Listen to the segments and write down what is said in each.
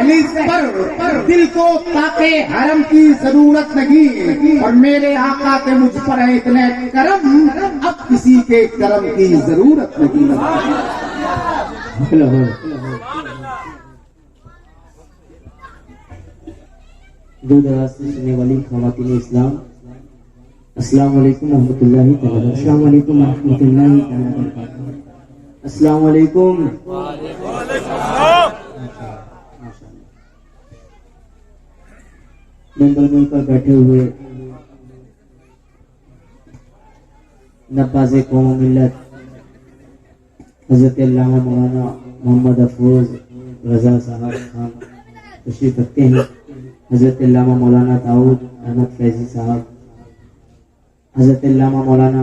दहलीज पर दिल को ताके हरम की जरूरत नहीं, और मेरे आका के मुझ पर है इतने करम, अब किसी के करम की जरूरत नहीं। दूर दराज से सुनने वाली ख़वातीन इस्लाम, अस्सलाम वालेकुम रहमतुल्लाहि तआला, अस्सलाम वालेकुम रहमतुल्लाहि तआला बरकातहू, अस्सलाम वालेकुम। मेंबर पर बैठे हुए नवाज़े कौम मिल्लत हज़रत अल्लामा मौलाना मोहम्मद अफरोज रजा साहब खान तशरीफ रखते हैं। हज़रत अल्लामा मौलाना दाऊद अहमद फैजी साहब, हज़रत अल्लामा मौलाना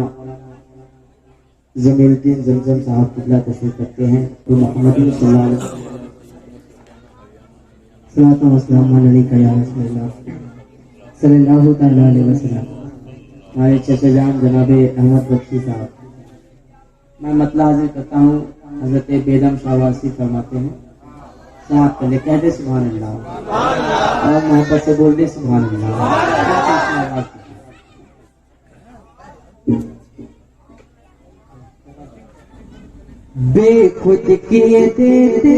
जमीरुद्दीन जमजम साहब किबला तशरीफ रखते हैं। तो मोहम्मद सल्लल्लाहु तआला अलैहि वसल्लम, हमारे चचा जान जनाबे अहमद बख्शी साहब। मैं मतला हाजिर करता हूँ। हज़रत बेदम शाहवासी फरमाते हैं, साथ पहले कह दे सुभान अल्लाह, और मोहब्बत से बोल दे सुभान अल्लाह। बेखुद किए देते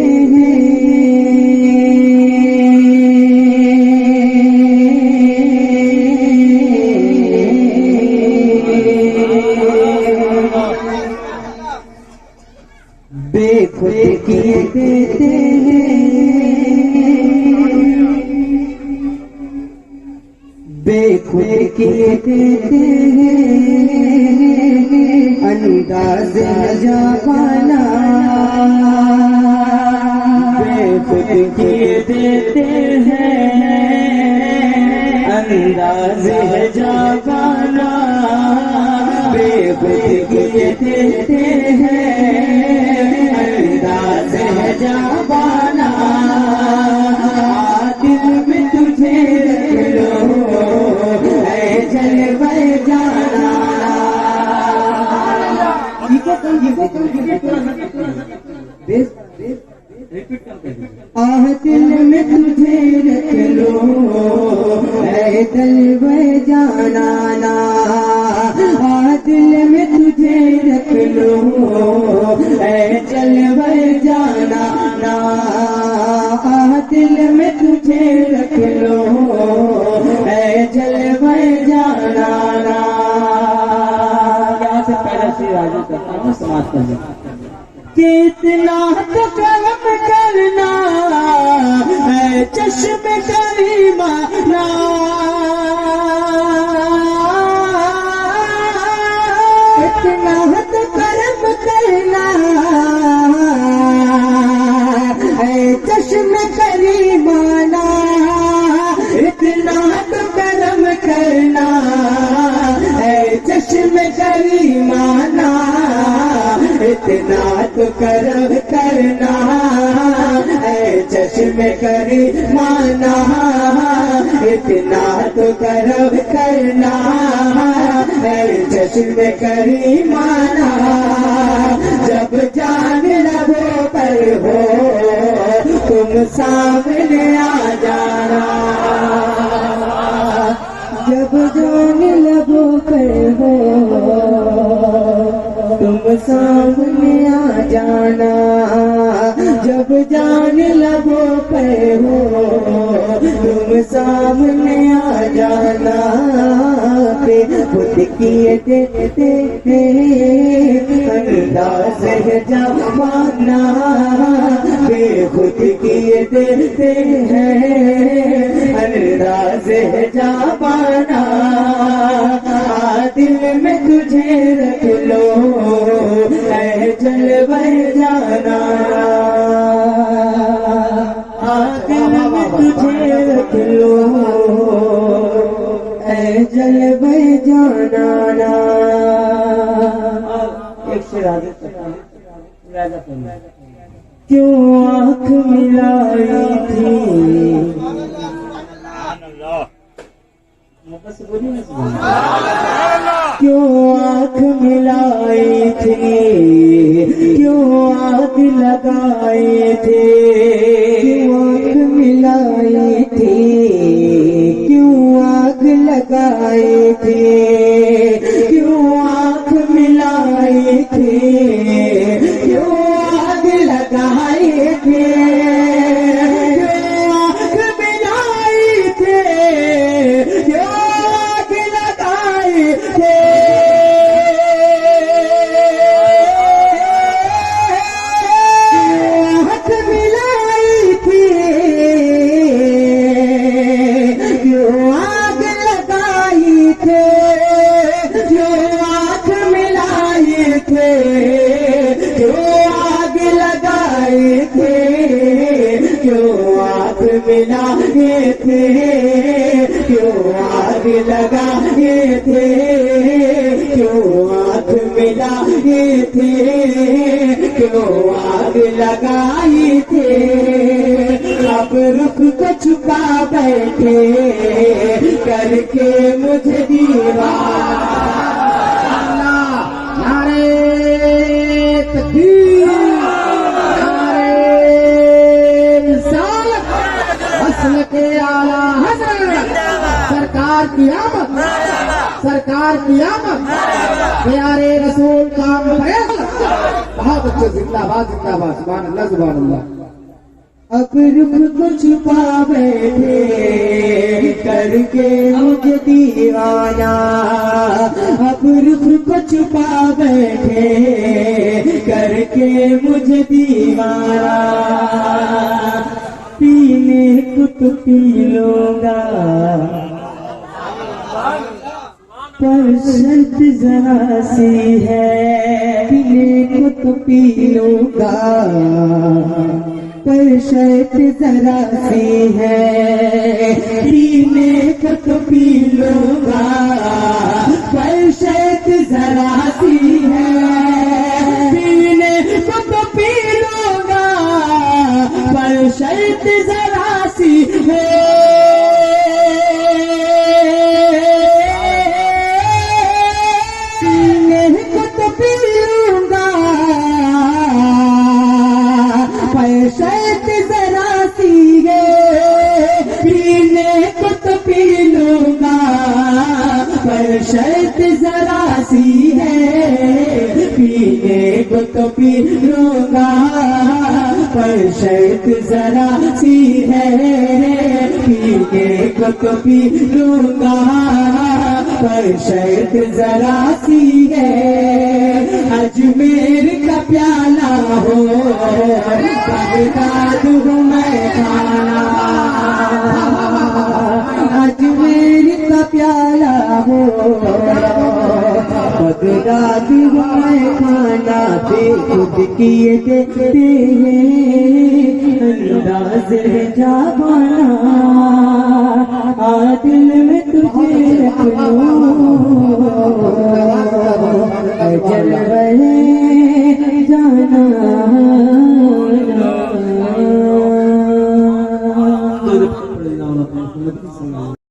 बेखुद किए देते बेखुद किए देते अंदाज़ जवाना, बेखुद किए देते हैं अंदाज़ जवाना, बेखुद किए देते हैं अंदाज़ जवाना। दिल में तुझे रख लो ऐ जलवे जाना, आह दिल में तुझे रख लो ऐ जलवे जाना, आह दिल में तुझे रख लो ऐ जलवे जाना, आह दिल में तुझे रख लो ऐ जलवे जाना। यहाँ से पहला शेर आगे करता हूँ, समाप्त कर देता हूँ। कितना तो कर्म करना है चश्मे करीमाना, कितना तो कर्म करना है चश्मे करीमाना, इतना तो कर्म करना है चश्मे करीमाना, इतना तो कर्म करना है चश्मे करीमाना, इतना तो कर्म करना है चश्मे करीमाना। जब जान लबों पर हो तुम सामने आ जाना, जब जान लबों पर हो तुम सामने आ जाना, जब जान लबों पे हो तुम सामने आ जाना। खुद किए देते अंदाज़ है जवाना, बेखुद किए देते हैं अंदाज़ है जवाना। दिल में तुझे रख लो ऐ जलवे जाना, दिल में तुझे रख लो ऐ जलवे जाना। एक शेर आगे क्यों आँख मिलाई थी, मोहब्बत से बोलिए ना। क्यों आँख मिलाए थे, क्यों आग लगाए थे, क्यों आँख मिलाए थे, क्यों आग लगाए थे, क्यों आँख मिलाए थे, क्यों आग लगाए थे, क्यों आँख मिलाए थे, क्यों आग लगाए थे। आँख मिलाई थी, क्यों आग लगाई थे, क्यों आँख मिलाई थे, क्यों आग लगाए थे, क्यों आँख मिलाए थे, क्यों आग लगाए थे, क्यों आँख मिलाए थे, क्यों आग लगाई थे। अब रुख को छुपा बैठे करके मुझे दीवाना। नारे तकबीर, नारे रिसालत, असल के आला हज़रत सरकार की आमद, सरकार की आमद, प्यारे रसूल का फैसला। बहुत अच्छे, जिंदाबाद जिंदाबाद, सुभान अल्लाह सुभान अल्लाह। अब रुख को छुपा बैठे करके मुझे दीवाना, अब रुख को छुपा बैठे करके मुझे दीवाना। पीने को तो पी लूंगा पर शर्त जरा सी है, पीने को तो पी लूंगा पर शर्त जरा सी है, पीने को तो पी लूंगा पर शर्त जरा सी है, पीने को तो पी लूंगा पर शर्त जरा सी है। पीने को तो पी लूंगा पर शर्त जरा सी है, पीने को तो पी लूंगा पर शर्त जरा सी है, पीने को तो पी लूंगा पर शर्त जरा सी है, पीने को तो पी लूंगा पर शर्त जरा सी है। अजमेर का प्याला हो बगदाद हूँ मैं खाना, अजमेर का प्याला हो बगदाद हूँ मैं खाना। खुद किए देते हैं अंदाज है जावाना, आ दिल में तुझे रख लूं अजल रहे जाना।